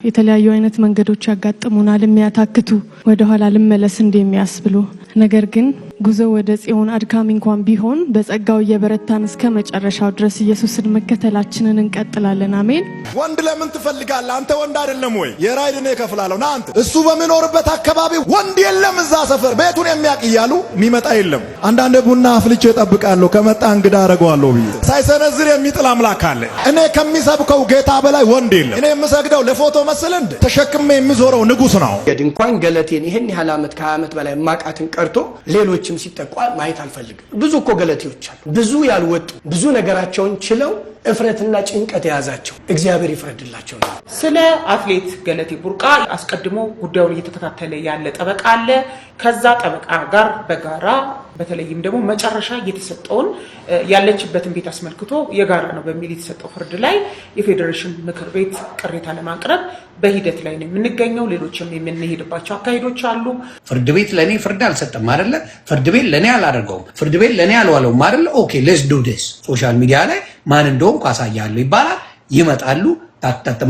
የተለያዩ አይነት መንገዶች ያጋጥሙናል የሚያታክቱ ወደ ኋላ ልመለስ እንደሚያስብሉ ነገር ግን ጉዞ ወደ ጽዮን አድካሚ እንኳን ቢሆን በጸጋው እየበረታን እስከ መጨረሻው ድረስ ኢየሱስን መከተላችንን እንቀጥላለን። አሜን። ወንድ ለምን ትፈልጋለህ? አንተ ወንድ አይደለም ወይ? የራይድ ነው ከፍላለሁ ና አንተ እሱ በሚኖርበት አካባቢ ወንድ የለም እዛ ሰፈር ቤቱን የሚያውቅ እያሉ የሚመጣ የለም። አንዳንድ ቡና አፍልቼ እጠብቃለሁ ከመጣ እንግዳ አደርገዋለሁ ብዬ ሳይሰነዝር የሚጥል አምላክ አለ። እኔ ከሚሰብከው ጌታ በላይ ወንድ የለም። እኔ የምሰግደው ለፎቶ መስለንድ ተሸክሜ የሚዞረው ንጉስ ነው። የድንኳን ገለቴን ይሄን ያህል ዓመት ከዓመት በላይ ማቃትን ቀርቶ ሌሎችም ሲጠቋ ማየት አልፈልግም። ብዙ እኮ ገለቴዎች አሉ፣ ብዙ ያልወጡ ብዙ ነገራቸውን ችለው እፍረትና ጭንቀት የያዛቸው እግዚአብሔር ይፍረድላቸው ነው። ስለ አትሌት ገለቴ ቡርቃ አስቀድሞ ጉዳዩን እየተከታተለ ያለ ጠበቃ አለ። ከዛ ጠበቃ ጋር በጋራ በተለይም ደግሞ መጨረሻ የተሰጠውን ያለችበትን ቤት አስመልክቶ የጋራ ነው በሚል የተሰጠው ፍርድ ላይ የፌዴሬሽን ምክር ቤት ቅሬታ ለማቅረብ በሂደት ላይ ነው የምንገኘው። ሌሎችም የምንሄድባቸው አካሄዶች አሉ። ፍርድ ቤት ለኔ ፍርድ አልሰጠም አይደለ? ፍርድ ቤት ለኔ አላደርገውም፣ ፍርድ ቤት ለኔ አልዋለውም አይደለ? ኦኬ ሌትስ ዱ ዲስ። ሶሻል ሚዲያ ላይ ማን እንደሆንኩ አሳያለሁ ይባላል። ይመጣሉ፣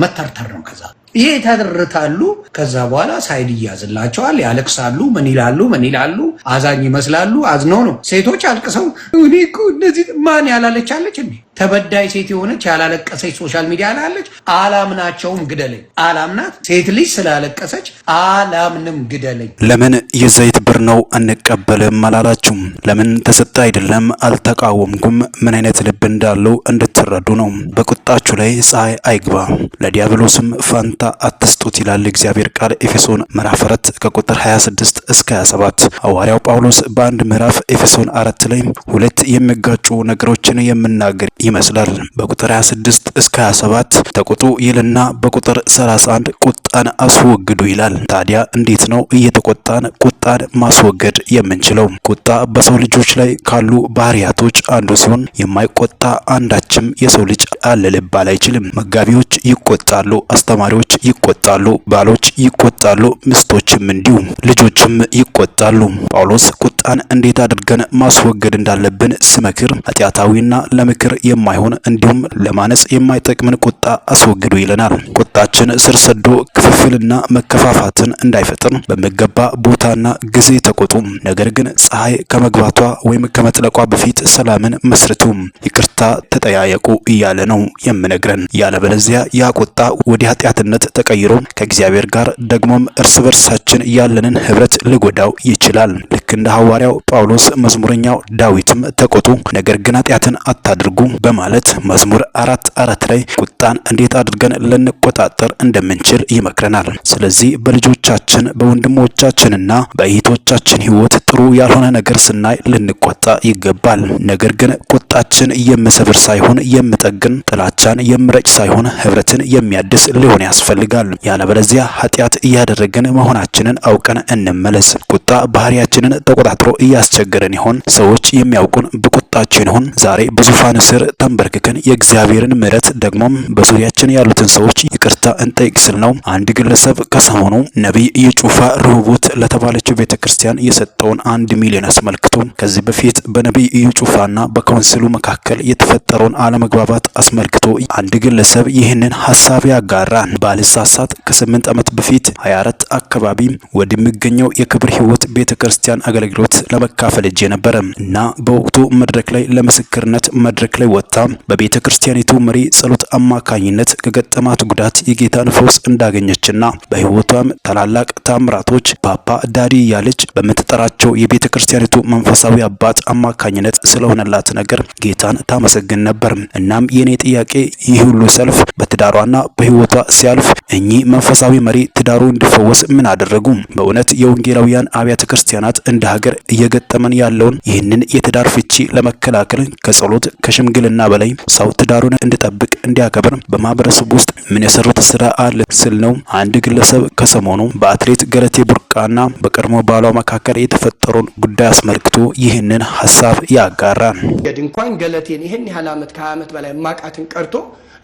መተርተር ነው። ከዛ ይተርታሉ። ከዛ በኋላ ሳይድ ይያዝላቸዋል፣ ያለቅሳሉ። ምን ይላሉ? አዛኝ ይመስላሉ። አዝነው ነው። ሴቶች አልቅሰው እኔ እኮ እንደዚህ ማን ያላለች አለች እንዴ? ተበዳይ ሴት የሆነች ያላለቀሰች ሶሻል ሚዲያ ላይ አለች። አላምናቸውም፣ ግደለኝ። አላምናት ሴት ልጅ ስላለቀሰች አላምንም፣ ግደለኝ። ለምን የዘይት ብር ነው አንቀበልም አላላችሁም? ለምን ተሰጠ አይደለም አልተቃወምኩም። ምን አይነት ልብ እንዳለው እንድትረዱ ነው። በቁጣችሁ ላይ ፀሐይ አይግባ፣ ለዲያብሎስም ፋንታ አትስጡት ይላል እግዚአብሔር ቃል ኤፌሶን ምዕራፍ 4 ከቁጥር 26 እስከ 27። ሐዋርያው ጳውሎስ በአንድ ምዕራፍ ኤፌሶን 4 ላይ ሁለት የሚጋጩ ነገሮችን የምናገር ይመስላል። በቁጥር 26 እስከ 27 ተቆጡ ይልና በቁጥር 31 ቁጣን አስወግዱ ይላል። ታዲያ እንዴት ነው እየተቆጣን ቁጣን ማስወገድ የምንችለው? ቁጣ በሰው ልጆች ላይ ካሉ ባህሪያቶች አንዱ ሲሆን የማይቆጣ አንዳችም የሰው ልጅ አለ ሊባል አይችልም። መጋቢዎች ይቆጣሉ፣ አስተማሪዎች ይቆጣሉ፣ ባሎች ይቆጣሉ፣ ሚስቶችም እንዲሁ፣ ልጆችም ይቆጣሉ። ጳውሎስ ቁጣን እንዴት አድርገን ማስወገድ እንዳለብን ስመክር ኃጢአታዊና ለምክር የማይሆን እንዲሁም ለማነጽ የማይጠቅምን ቁጣ አስወግዱ ይለናል። ቁጣችን ስር ሰዶ ክፍፍልና መከፋፋትን እንዳይፈጥር በሚገባ ቦታና ጊዜ ተቆጡ። ነገር ግን ፀሐይ ከመግባቷ ወይም ከመጥለቋ በፊት ሰላምን መስርቱ፣ ይቅርታ ተጠያየቁ እያለ ነው የምነግረን። ያለበለዚያ ያ ቁጣ ወደ ኃጢአትነት ተቀይሮ ከእግዚአብሔር ጋር ደግሞም እርስ በርሳችን ያለንን ህብረት ሊጎዳው ይችላል። ልክ እንደ ሐዋርያው ጳውሎስ መዝሙረኛው ዳዊትም ተቆጡ ነገር ግን ኃጢአትን አታድርጉ በማለት መዝሙር 4:4 ላይ ቁጣን እንዴት አድርገን ልንቆጣጠር እንደምንችል ይመክረናል። ስለዚህ በልጆቻችን በወንድሞቻችንና በእህቶቻችን ህይወት ጥሩ ያልሆነ ነገር ስናይ ልንቆጣ ይገባል። ነገር ግን ቁጣችን የምሰብር ሳይሆን የምጠግን፣ ጥላቻን የምረጭ ሳይሆን ህብረትን የሚያድስ ሊሆን ያስፈልጋል። ያለበለዚያ ኃጢአት እያደረግን መሆናችንን አውቀን እንመለስ። ቁጣ ባህሪያችንን ተቆጣጥሮ እያስቸገረን ይሆን? ሰዎች የሚያውቁን በቁጣችን ይሆን? ዛሬ በዙፋን ስር ተንበርክከን የእግዚአብሔርን ምሕረት ደግሞም በዙሪያችን ያሉትን ሰዎች ይቅርታ እንጠይቅ ስል ነው። አንድ ግለሰብ ከሰሞኑ ነቢይ የጩፋ ርሆቦት ለተባለችው ቤተክርስቲያን የሰጠውን 1 ሚሊዮን አስመልክቶ ከዚህ በፊት በነቢይ የጩፋና በካውንስሉ መካከል የተፈጠረውን አለመግባባት አስመልክቶ አንድ ግለሰብ ይህንን ሐሳብ ያጋራን። ባልሳሳት ከ8 ዓመት በፊት 24 አካባቢ ወደሚገኘው የክብር ሕይወት ቤተክርስቲያን አገልግሎት ለመካፈል እጄ ነበር እና በወቅቱ መድረክ ላይ ለምስክርነት መድረክ ላይ ወጣ በቤተክርስቲያኒቱ መሪ ጸሎት አማካኝነት ከገጠማት ጉዳት የጌታን ፈውስ እንዳገኘችና በህይወቷም ታላላቅ ታምራቶች ፓፓ ዳዲ ያለች በመተጠራቸው የቤተክርስቲያኒቱ መንፈሳዊ አባት አማካኝነት ስለሆነላት ነገር ጌታን ታመሰግን ነበር። እናም የኔ ጥያቄ ይህ ሁሉ ሰልፍ በትዳሯና በህይወቷ ሲያልፍ እኚህ መንፈሳዊ መሪ ትዳሩ እንዲፈወስ ምን አደረጉ? በእውነት የወንጌላውያን አብያተ ክርስቲያናት እንደ ሀገር እየገጠመን ያለውን ይህንን የትዳር ፍቺ ለመከላከል ከጸሎት ከሽምግልና በላይ ሰው ትዳሩን እንዲጠብቅ እንዲያከብር በማህበረሰብ ውስጥ ምን የሰሩት ስራ አለ ስል ነው አንድ ግለሰብ ከሰሞኑ በአትሌት ገለቴ ቡርቃና በቀድሞ ባሏ መካከል የተፈጠረውን ጉዳይ አስመልክቶ ይህንን ሐሳብ ያጋራል። የድንኳን ገለቴን ይሄን ያህል ዓመት ከዓመት በላይ ማቃትን ቀርቶ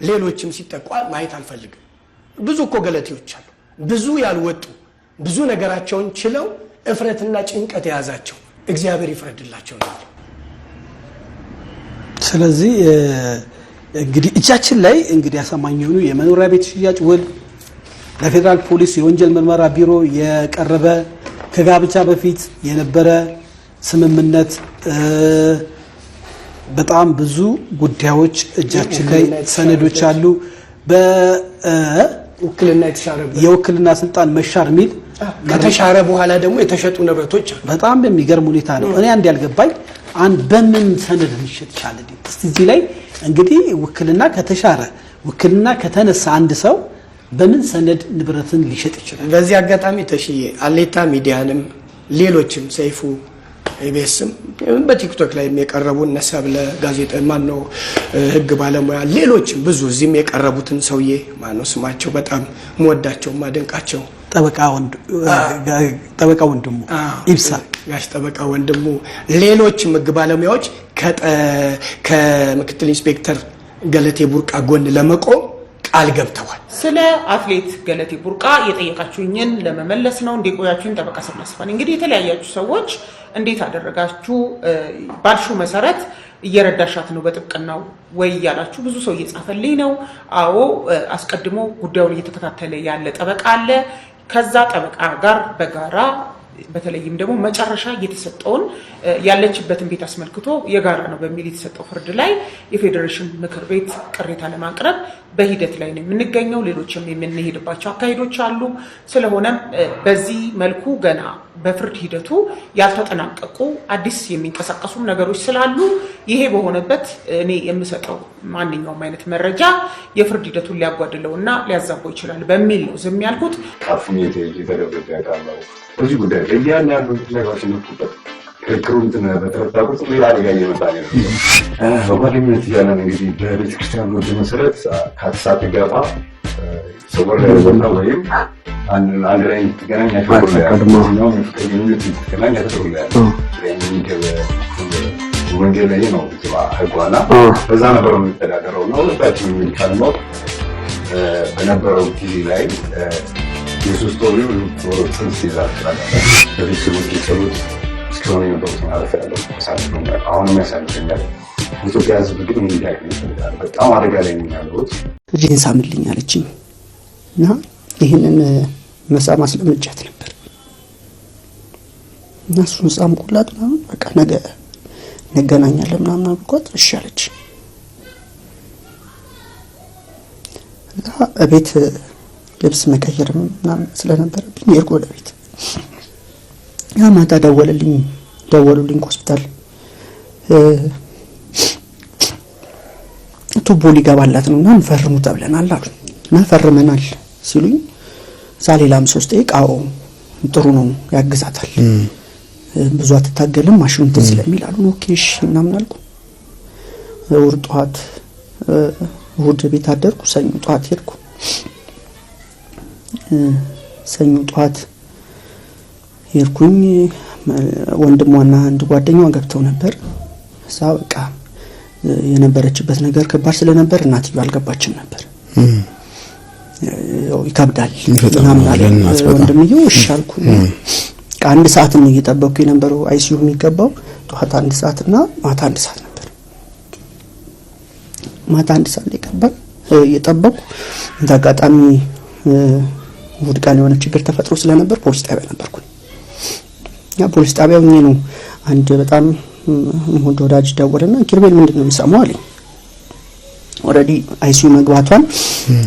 ሌሎችም ሲጠቋ ማየት አልፈልግም። ብዙ እኮ ገለቴዎች አሉ፣ ብዙ ያልወጡ ብዙ ነገራቸውን ችለው እፍረትና ጭንቀት የያዛቸው እግዚአብሔር ይፍረድላቸው ነው። ስለዚህ እንግዲህ እጃችን ላይ እንግዲህ አሳማኝ የሆኑ የመኖሪያ ቤት ሽያጭ ውል ለፌዴራል ፖሊስ የወንጀል ምርመራ ቢሮ የቀረበ ከጋብቻ በፊት የነበረ ስምምነት በጣም ብዙ ጉዳዮች እጃችን ላይ ሰነዶች አሉ። የውክልና ስልጣን መሻር ሚል ከተሻረ በኋላ ደግሞ የተሸጡ ንብረቶች በጣም በሚገርም ሁኔታ ነው። እኔ አንድ ያልገባኝ አንድ በምን ሰነድ ሊሸጥ ይችላል? እስቲ እዚህ ላይ እንግዲህ ውክልና ከተሻረ ውክልና ከተነሳ አንድ ሰው በምን ሰነድ ንብረትን ሊሸጥ ይችላል? በዚህ አጋጣሚ ተሽዬ አሌታ ሚዲያንም ሌሎችም ሰይፉ ኢቢኤስም በቲክቶክ ላይ የቀረቡ ነሰብለ ጋዜጣ ማነው ህግ ባለሙያ ሌሎችም ብዙ እዚህም የቀረቡትን ሰውዬ ማነው ስማቸው በጣም መወዳቸው ማደንቃቸው ጠበቃ ወንድሙ ኢብሳ ጋሽ ጠበቃ ወንድሙ ሌሎችም ህግ ባለሙያዎች ከምክትል ኢንስፔክተር ገለቴ ቡርቃ ጎን ለመቆም ቃል ገብተዋል። ስለ አትሌት ገለቴ ቡርቃ የጠየቃችሁኝን ለመመለስ ነው እንዲቆያችሁኝ ጠበቃ ሰብለስፋን እንግዲህ የተለያያችሁ ሰዎች እንዴት አደረጋችሁ ባልሹ መሰረት እየረዳሻት ነው በጥብቅናው ወይ ያላችሁ ብዙ ሰው እየጻፈልኝ ነው። አዎ አስቀድሞ ጉዳዩን እየተከታተለ ያለ ጠበቃ አለ። ከዛ ጠበቃ ጋር በጋራ በተለይም ደግሞ መጨረሻ የተሰጠውን ያለችበትን ቤት አስመልክቶ የጋራ ነው በሚል የተሰጠው ፍርድ ላይ የፌዴሬሽን ምክር ቤት ቅሬታ ለማቅረብ በሂደት ላይ ነው የምንገኘው። ሌሎችም የምንሄድባቸው አካሄዶች አሉ። ስለሆነም በዚህ መልኩ ገና በፍርድ ሂደቱ ያልተጠናቀቁ አዲስ የሚንቀሳቀሱ ነገሮች ስላሉ ይሄ በሆነበት እኔ የምሰጠው ማንኛውም አይነት መረጃ የፍርድ ሂደቱን ሊያጓድለውና ሊያዛባው ይችላል በሚል ነው ዝም ያልኩት። ቃፉኔት የተደረገ ያቃለው እዚህ ጉዳይ ለያን ያሉ ላይ ዋሽንግተን ክሩንትን በተረጣቁት ሌላ አደጋ እየመጣ ነው። በጓደኝነት ያለን እንግዲህ በቤተክርስቲያን ወደ መሰረት ከአትሳት ገባ ሰወር ወና ወይም አንድ ላይ ተገናኛቸው ነው ተገናኛቸው ወንጌል ላይ ነው ህጓና በዛ ነበር የሚተዳደረው ነው። ታችን የሚካልመው በነበረው ጊዜ ላይ ኢየሱስ ተወልዶ ጽንስ ይዛል በቤተሰቦች ጸሎት እስከሆነ የነበሩት ማለት ያለው ሳልፈው አሁንም ያሳልፈኛል። ኢትዮጵያ ህዝብ ግን እንዲያውቅ ይፈልጋል። በጣም አደጋ ላይ ነው ያለው። ልጄን ሳምልኝ አለችኝ እና ይህንን መሳም አስለምጃት ነበር እና እሱን ሳምኩላት ምናምን በቃ ነገ እንገናኛለን ምናምን አልኳት። እሺ አለች እና እቤት ልብስ መቀየር ምናምን ስለነበረብኝ የርጎ ለቤት ያ ማታ ደወሉልኝ ሆስፒታል ቱቦ ሊገባላት ነው እና እንፈርሙ ተብለናል አሉ እና ፈርመናል ሲሉኝ ዛሌላም 3 ደቂቃው ጥሩ ነው ያግዛታል ብዙ አትታገልም ማሽኑን ስለሚል አሉ። ኦኬ እሺ ምናምን አልኩ። እሑድ ቤት አደርኩ። ሰኞ ጠዋት ሄድኩ። ሰኞ ጠዋት ሄድኩኝ። ወንድሟና አንድ ጓደኛዋ ገብተው ነበር። እዛ በቃ የነበረችበት ነገር ከባድ ስለነበር እናትየው አልገባችም ነበር። ያው ይከብዳል ምናምን አለ ወንድምየው። እሺ አልኩ። አንድ ሰዓት ነው እየጠበቅኩ የነበረው አይሲዩ የሚገባው ጠዋት 1 ሰዓት እና ማታ 1 ሰዓት ነበር። ማታ 1 ሰዓት ላይ እየጠበቅኩ እንዳጋጣሚ እሑድ ቀን የሆነ ችግር ተፈጥሮ ስለነበር ፖሊስ ጣቢያ ነበርኩ። ያ ፖሊስ ጣቢያው ነው አንድ በጣም ወዳጅ ደወለና ኪርቤል ምንድነው የሚሰማው አለኝ። ኦሬዲ አይሲዩ መግባቷን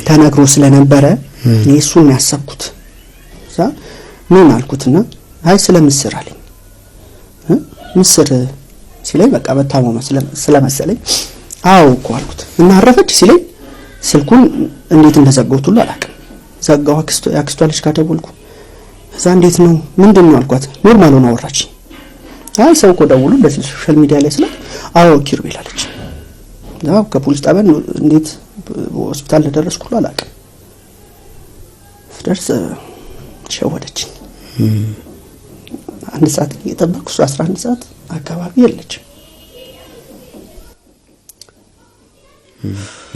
ተነግሮ ስለነበረ እሱን ያሰብኩት እዛ ምን አልኩትና አይ ስለምስር አለኝ። ምስር ሲለኝ በቃ በታመመ ስለመሰለኝ አዎ እኮ አልኩት እና አረፈች ሲለኝ ስልኩን እንዴት እንደዘጋሁት ሁሉ አላውቅም። ዘጋው። አክስቷ ልጅ ጋር ደወልኩ። እዛ እንዴት ነው ምንድነው አልኳት። ኖርማል ሆነ አወራች። አይ ሰው እኮ ደውሎ በዚህ ሶሻል ሚዲያ ላይ ስለ አዎ ኪርቤል አለች። ያው ከፖሊስ ጣቢያ እንዴት ሆስፒታል እንደደረስኩ ሁሉ አላውቅም። ፍደርስ ሸወደችኝ። 1 ሰዓት እየጠበቅኩ 11 ሰዓት አካባቢ የለች።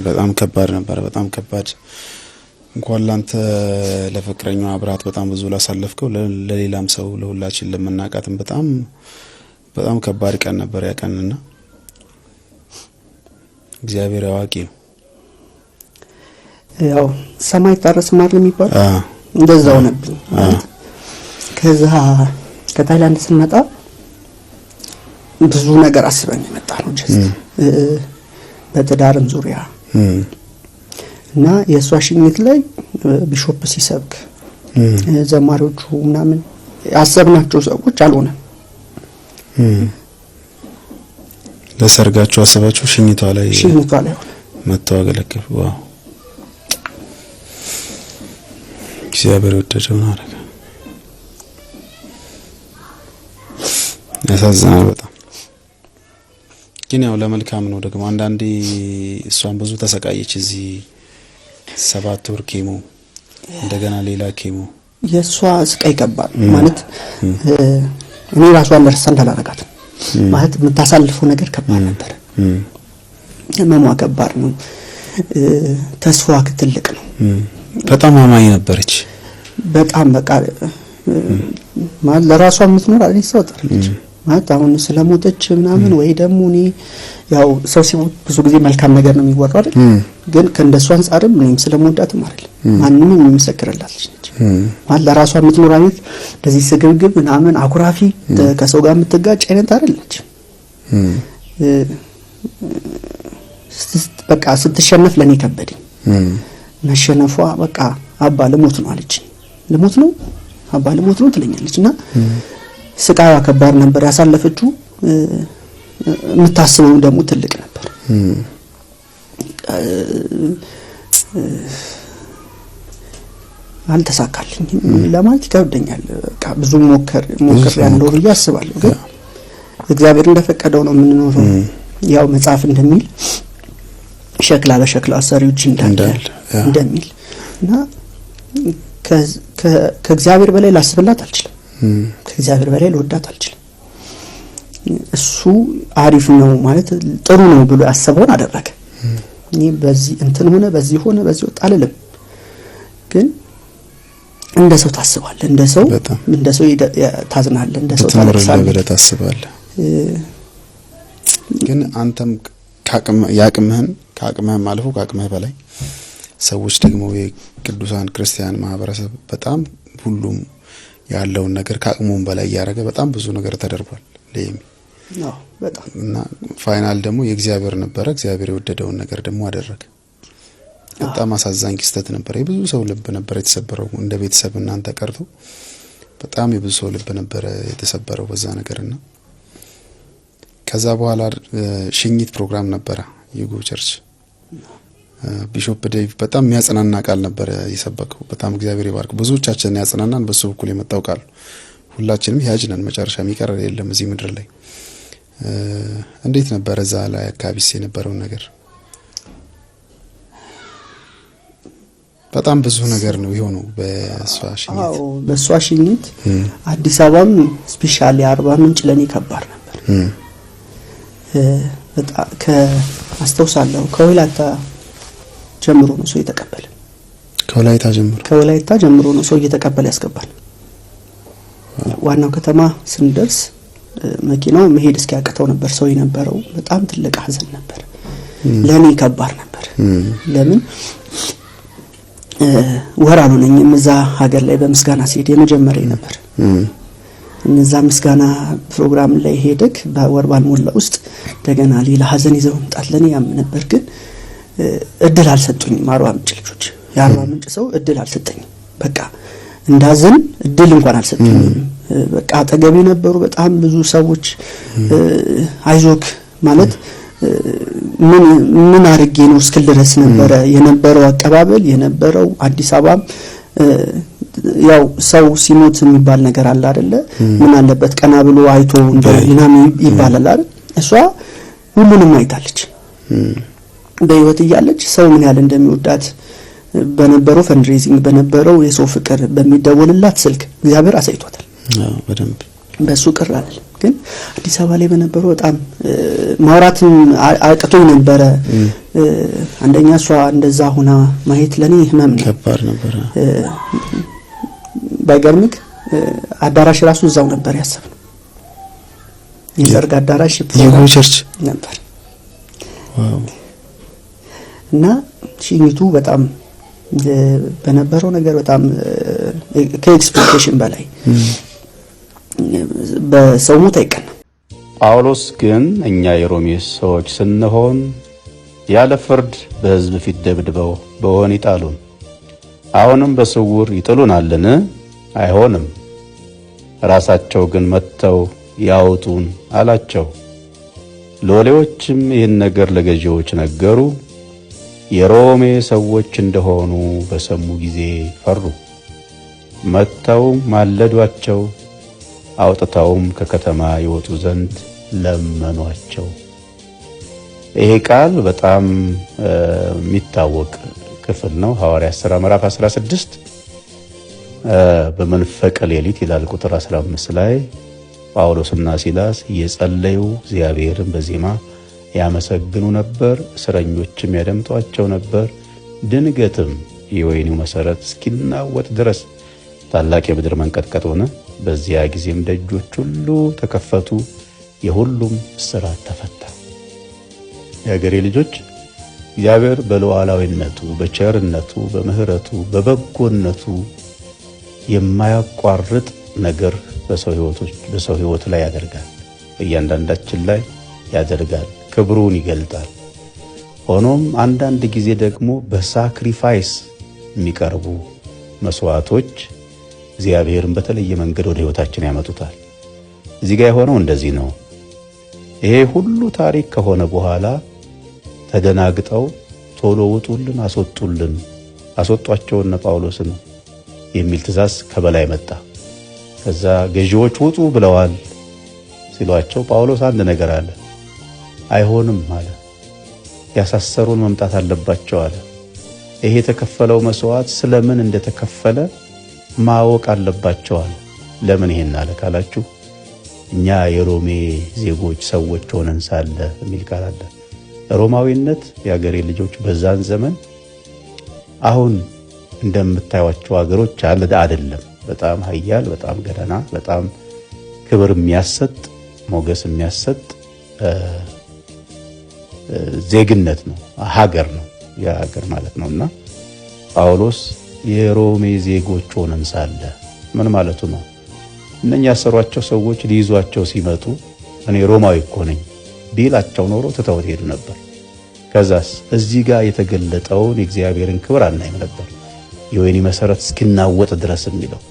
በጣም ከባድ ነበር። በጣም ከባድ እንኳን ላንተ ለፍቅረኛው አብራት በጣም ብዙ ላሳለፍከው ለሌላም ሰው ለሁላችን ለመናቃትም በጣም ከባድ ቀን ነበር ያቀንና እግዚአብሔር ያዋቂ ነው። ያው ሰማይ ታረስ ማር የሚባል እንደዛው ነብኝ ማለት ከዛ ከታይላንድ ስንመጣ ብዙ ነገር አስበን የመጣ ነው ጀስት በተዳርም ዙሪያ እና የሷ ሽኝት ላይ ቢሾፕ ሲሰብክ ዘማሪዎቹ ምናምን ያሰብናቸው ሰዎች አልሆነም። ለሰርጋቸው አሰባቸው ሽኝቷ ላይ ሆነ መተው አገለግል። ዋው እግዚአብሔር ወደደውን አረጋ። ያሳዝናል በጣም ግን ያው ለመልካም ነው ደግሞ አንዳንዴ እሷን ብዙ ተሰቃየች እዚህ 7 ወር ኬሞ እንደገና ሌላ ኬሞ የሷ ስቃይ ከባድ ማለት እኔ ራሱ አንደርስታንድ አላረጋትም ማለት የምታሳልፈው ነገር ከባድ ነበር ህመሟ ከባድ ነው ተስፋዋ ትልቅ ነው በጣም አማኝ ነበረች በጣም በቃ ማለት ለራሷ የምትኖር አይደል ሰው ጠርች ማለት አሁን ስለሞተች ምናምን ወይ ደግሞ እኔ ያው ሰው ሲሞት ብዙ ጊዜ መልካም ነገር ነው የሚወራው አይደል ግን ከእንደሷ አንፃርም እኔም ስለሞዳትም አይደል ማንንም የሚመሰክርላት ነች ማለት ለራሷ የምትኖር አይነት እንደዚህ ስግብግብ ምናምን አኩራፊ ከሰው ጋር የምትጋጭ አይነት አይደለች በቃ ስትሸነፍ ለኔ ከበደኝ መሸነፏ በቃ አባ ልሞት ነው አለች ልሞት ነው አባ ልሞት ነው ትለኛለችና ስቃዋ ከባድ ነበር ያሳለፈችው የምታስበው ደግሞ ትልቅ ነበር አልተሳካልኝም ለማለት ይከብደኛል በቃ ብዙ ሞከር ያለው ብዬ አስባለሁ ግን እግዚአብሔር እንደፈቀደው ነው የምንኖረው ያው መጽሐፍ እንደሚል ሸክላ ለሸክላ ሰሪዎች እንዳንዳል እንደሚል እና ከእግዚአብሔር በላይ ላስብላት አልችልም ከእግዚአብሔር በላይ ልወዳት አልችልም እሱ አሪፍ ነው ማለት ጥሩ ነው ብሎ ያሰበውን አደረገ እኔ በዚህ እንትን ሆነ በዚህ ወጣ አልልም ግን እንደ ሰው ታስባለህ እንደ ሰው ታዝናለህ እንደ ሰው ታስባለህ ግን አንተም ከአቅምህም አልፎ ከአቅምህ በላይ ሰዎች ደግሞ የቅዱሳን ክርስቲያን ማህበረሰብ በጣም ሁሉም ያለውን ነገር ከአቅሙም በላይ ያረገ በጣም ብዙ ነገር ተደርጓል ለየሚ በጣም እና ፋይናል ደግሞ የእግዚአብሔር ነበር እግዚአብሔር የወደደውን ነገር ደግሞ አደረገ በጣም አሳዛኝ ክስተት ነበር የብዙ ሰው ልብ ነበር የተሰበረው እንደ ቤተሰብ እናንተ ቀርቶ በጣም የብዙ ሰው ልብ ነበር የተሰበረው በዛ ነገርና ከዛ በኋላ ሽኝት ፕሮግራም ነበር የጎ ቸርች ቢሾፕ ዴቭ በጣም የሚያጽናና ቃል ነበር የሰበከው በጣም እግዚአብሔር ይባርክ ብዙዎቻችንን ያጽናናን በሱ በኩል የመጣው ቃል ሁላችንም ያጅነን መጨረሻ የሚቀር የለም እዚህ ምድር ላይ እንዴት ነበር እዛ ላይ አካባቢስ የነበረው ነገር በጣም ብዙ ነገር ነው የሆነው በሷ ሽኝት አዲስ አበባም ስፔሻሊ 40 ምንጭ ለኔ ከባድ ነበር በጣም ከአስተውሳለሁ ከወላይታ ጀምሮ ነው ሰው የተቀበለ ከወላይታ ጀምሮ ነው ሰው እየተቀበለ ያስገባል ዋናው ከተማ ስንደርስ መኪናው መሄድ እስኪያቀተው ነበር ሰው የነበረው በጣም ትልቅ ሀዘን ነበር ለኔ ከባድ ነበር ለምን ወራሉ ነኝ እዛ ሀገር ላይ በመስጋና ሲሄድ የመጀመሪያ ነበር እነዛ መስጋና ፕሮግራም ላይ ሄደክ በወርባን ሞላ ውስጥ እንደገና ሌላ ሀዘን ይዘው መጣት ለኔ ያም ነበር ግን እድል አልሰጡኝም 40 ምንጭ ልጆች የ40 ምንጭ ሰው እድል አልሰጠኝም በቃ እንዳዘን እድል እንኳን አልሰጡኝም በቃ አጠገቤ ነበሩ በጣም ብዙ ሰዎች አይዞክ ማለት ምን አርጌ ነው እስክል ድረስ ነበር የነበረው አቀባበል የነበረው አዲስ አበባ ያው ሰው ሲሞት የሚባል ነገር አለ አይደለ ምን አለበት ቀና ብሎ አይቶ እንደናም ይባላል አይደል እሷ ሁሉንም አይታለች በህይወት እያለች ሰው ምን ያህል እንደሚወዳት በነበረው ፈንድሬዚንግ በነበረው የሰው ፍቅር በሚደወልላት ስልክ እግዚአብሔር አሳይቷታል በደንብ በሱ ቅር አይደል ግን አዲስ አበባ ላይ በነበረው በጣም ማውራትም አቅቶኝ ነበር አንደኛ እሷ እንደዛ ሆና ማየት ለኔ ህመም ከባድ ነበር ባይገርምክ አዳራሽ ራሱ እዛው ነበር ያሰብነው የሰርግ አዳራሽ የጎ ቸርች ነበር ዋው እና ሽኝቱ በጣም በነበረው ነገር በጣም ከኤክስፔክቴሽን በላይ በሰው ሞት አይቀናም። ጳውሎስ ግን እኛ የሮሜ ሰዎች ስንሆን ያለ ፍርድ በሕዝብ ፊት ደብድበው በወህኒ ጣሉን። አሁንም በስውር ይጥሉናልን? አይሆንም። ራሳቸው ግን መጥተው ያውጡን አላቸው። ሎሌዎችም ይህን ነገር ለገዢዎች ነገሩ። የሮሜ ሰዎች እንደሆኑ በሰሙ ጊዜ ፈሩ። መጥተው ማለዷቸው። አውጥተውም ከከተማ ይወጡ ዘንድ ለመኗቸው። ይሄ ቃል በጣም የሚታወቅ ክፍል ነው። ሐዋርያት ሥራ ምዕራፍ 16 በመንፈቀ ሌሊት ይላል ቁጥር 15 ላይ ጳውሎስና ሲላስ እየጸለዩ እግዚአብሔርን በዜማ ያመሰግኑ ነበር፣ እስረኞችም ያደምጧቸው ነበር። ድንገትም የወህኒው መሰረት እስኪናወጥ ድረስ ታላቅ የምድር መንቀጥቀጥ ሆነ። በዚያ ጊዜም ደጆች ሁሉ ተከፈቱ፣ የሁሉም እስራት ተፈታ። የአገሬ ልጆች እግዚአብሔር በሉዓላዊነቱ፣ በቸርነቱ፣ በምህረቱ፣ በበጎነቱ የማያቋርጥ ነገር በሰው ሕይወት ላይ ያደርጋል። በእያንዳንዳችን ላይ ያደርጋል። ክብሩን ይገልጣል። ሆኖም አንዳንድ ጊዜ ደግሞ በሳክሪፋይስ የሚቀርቡ መስዋዕቶች እግዚአብሔርን በተለየ መንገድ ወደ ሕይወታችን ያመጡታል። እዚህ ጋር የሆነው እንደዚህ ነው። ይሄ ሁሉ ታሪክ ከሆነ በኋላ ተደናግጠው ቶሎ ውጡልን፣ አስወጡልን፣ አስወጧቸውና ጳውሎስን የሚል ትእዛዝ ከበላይ መጣ። ከዛ ገዢዎች ውጡ ብለዋል ሲሏቸው ጳውሎስ አንድ ነገር አለ። አይሆንም አለ። ያሳሰሩን መምጣት አለባቸው አለ። ይሄ የተከፈለው መስዋዕት ስለምን እንደተከፈለ ማወቅ አለባቸው አለ። ለምን ይሄን አለ ካላችሁ እኛ የሮሜ ዜጎች ሰዎች ሆነን ሳለ የሚል ቃል አለ። ሮማዊነት የአገሬ ልጆች በዛን ዘመን አሁን እንደምታዩቸው ሀገሮች አለ አይደለም። በጣም ኃያል፣ በጣም ገናና፣ በጣም ክብር የሚያሰጥ ሞገስ የሚያሰጥ ዜግነት ነው፣ ሀገር ነው፣ የሀገር ማለት ነውና ጳውሎስ የሮሜ ዜጎች ሆነን ሳለ ምን ማለቱ ነው? እነኛ ያሰሯቸው ሰዎች ሊይዟቸው ሲመጡ እኔ ሮማዊ እኮ ነኝ ቢላቸው ኖሮ ትተውት ሄዱ ነበር። ከዛስ እዚህ ጋር የተገለጠውን የእግዚአብሔርን ክብር አናይም ነበር። የወህኒ መሰረት እስኪናወጥ ድረስ የሚለው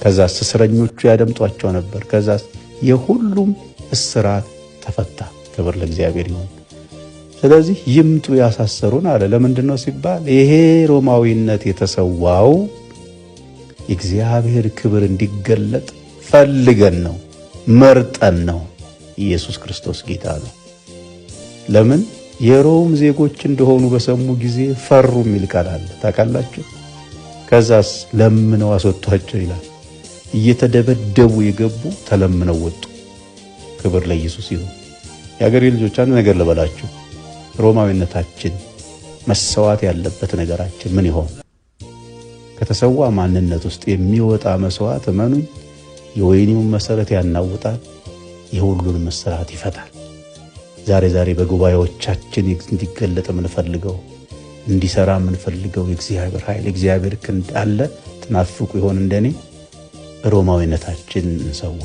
ከዛስ እስረኞቹ ያደምጧቸው ነበር። ከዛስ የሁሉም እስራት ተፈታ። ክብር ለእግዚአብሔር ይሁን። ስለዚህ ይምጡ ያሳሰሩን አለ። ለምንድነው ሲባል ይሄ ሮማዊነት የተሰዋው የእግዚአብሔር ክብር እንዲገለጥ ፈልገን ነው፣ መርጠን ነው። ኢየሱስ ክርስቶስ ጌታ ነው። ለምን የሮም ዜጎች እንደሆኑ በሰሙ ጊዜ ፈሩ የሚል ቃል አለ ታውቃላችሁ። ከዛስ ለምነው አስወጧቸው ይላል። እየተደበደቡ የገቡ ተለምነው ወጡ። ክብር ለኢየሱስ ይሁን። የአገሬ ልጆች አንድ ነገር ልበላችሁ። ሮማዊነታችን መሰዋት ያለበት ነገራችን ምን ይሆን? ከተሰዋ ማንነት ውስጥ የሚወጣ መስዋዕት እመኑኝ የወህኒውን መሰረት ያናውጣል፣ የሁሉንም እስራት ይፈታል። ዛሬ በጉባኤዎቻችን እንዲገለጥ የምንፈልገው እንዲሰራ የምንፈልገው የእግዚአብሔር ኃይል የእግዚአብሔር ክንድ አለ። ትናፍቁ ይሆን እንደኔ? ሮማዊነታችን እንሰዋ።